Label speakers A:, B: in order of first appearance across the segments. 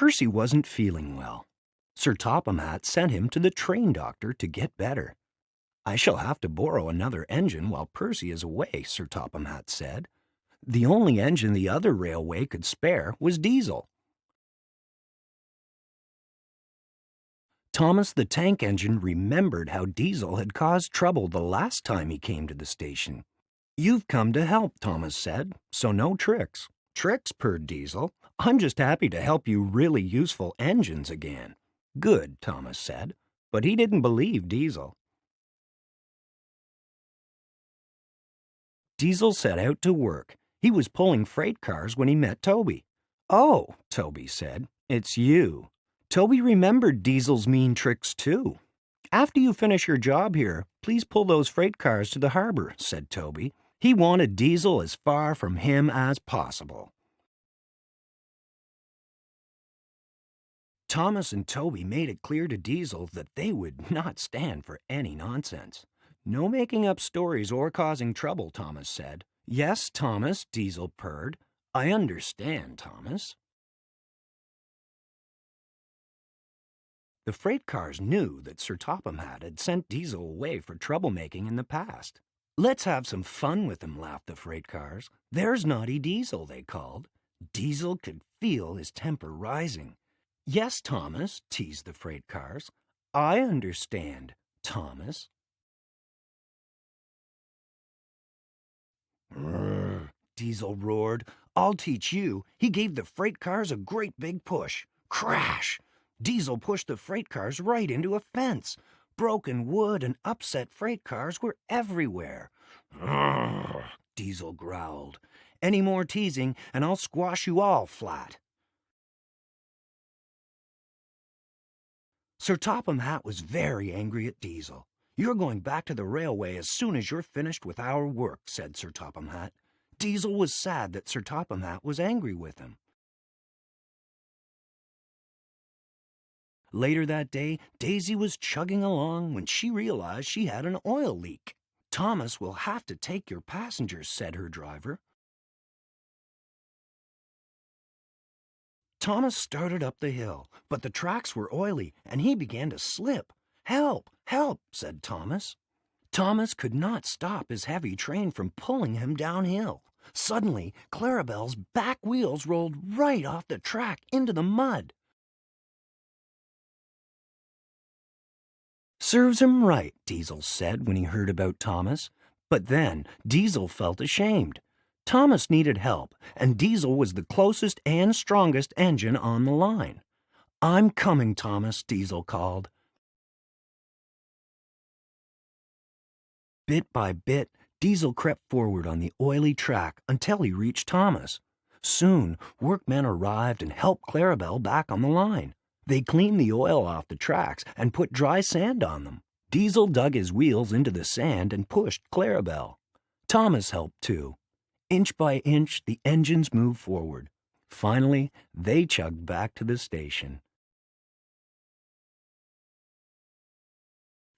A: Percy wasn't feeling well. Sir Topham Hatt sent him to the train doctor to get better. "I shall have to borrow another engine while Percy is away," Sir Topham Hatt said. The only engine the other railway could spare was diesel. Thomas the Tank Engine remembered how Diesel had caused trouble the last time he came to the station. "You've come to help," Thomas said, "so no tricks." "Tricks," purred Diesel. "I'm just happy to help you really useful engines again." "Good," Thomas said, but he didn't believe Diesel. Diesel set out to work. He was pulling freight cars when he met Toby. "Oh," Toby said, "it's you." Toby remembered Diesel's mean tricks too. "After you finish your job here, please pull those freight cars to the harbor," said Toby. He wanted Diesel as far from him as possible. Thomas and Toby made it clear to Diesel that they would not stand for any nonsense. "No making up stories or causing trouble," Thomas said. "Yes, Thomas," Diesel purred. "I understand, Thomas." The freight cars knew that Sir Topham Hatt had sent Diesel away for troublemaking in the past. "Let's have some fun with him," laughed the freight cars. "There's naughty Diesel," they called. Diesel could feel his temper rising. "Yes, Thomas," teased the freight cars. "I understand, Thomas." "Rrr," Diesel roared. "I'll teach you." He gave the freight cars a great big push. Crash! Diesel pushed the freight cars right into a fence. Broken wood and upset freight cars were everywhere. "Rrr," Diesel growled. "Any more teasing, and I'll squash you all flat." Sir Topham Hatt was very angry at Diesel. "You're going back to the railway as soon as you're finished with our work," said Sir Topham Hatt. Diesel was sad that Sir Topham Hatt was angry with him. Later that day, Daisy was chugging along when she realized she had an oil leak. "Thomas will have to take your passengers," said her driver. Thomas started up the hill, but the tracks were oily and he began to slip. "Help! Help!" said Thomas. Thomas could not stop his heavy train from pulling him downhill. Suddenly, Clarabelle's back wheels rolled right off the track into the mud. "Serves him right," Diesel said when he heard about Thomas. But then Diesel felt ashamed. Thomas needed help, and Diesel was the closest and strongest engine on the line. "I'm coming, Thomas," Diesel called. Bit by bit, Diesel crept forward on the oily track until he reached Thomas. Soon, workmen arrived and helped Clarabelle back on the line. They cleaned the oil off the tracks and put dry sand on them. Diesel dug his wheels into the sand and pushed Clarabelle. Thomas helped too. Inch by inch, the engines moved forward. Finally, they chugged back to the station.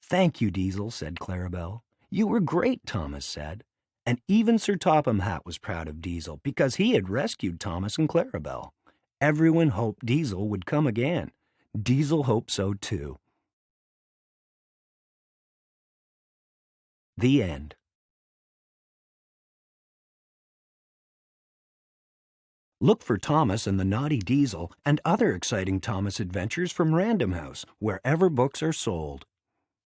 A: "Thank you, Diesel," said Clarabelle. "You were great," Thomas said. And even Sir Topham Hatt was proud of Diesel because he had rescued Thomas and Clarabelle. Everyone hoped Diesel would come again. Diesel hoped so too. The end. Look for Thomas and the Naughty Diesel and other exciting Thomas adventures from Random House, wherever books are sold.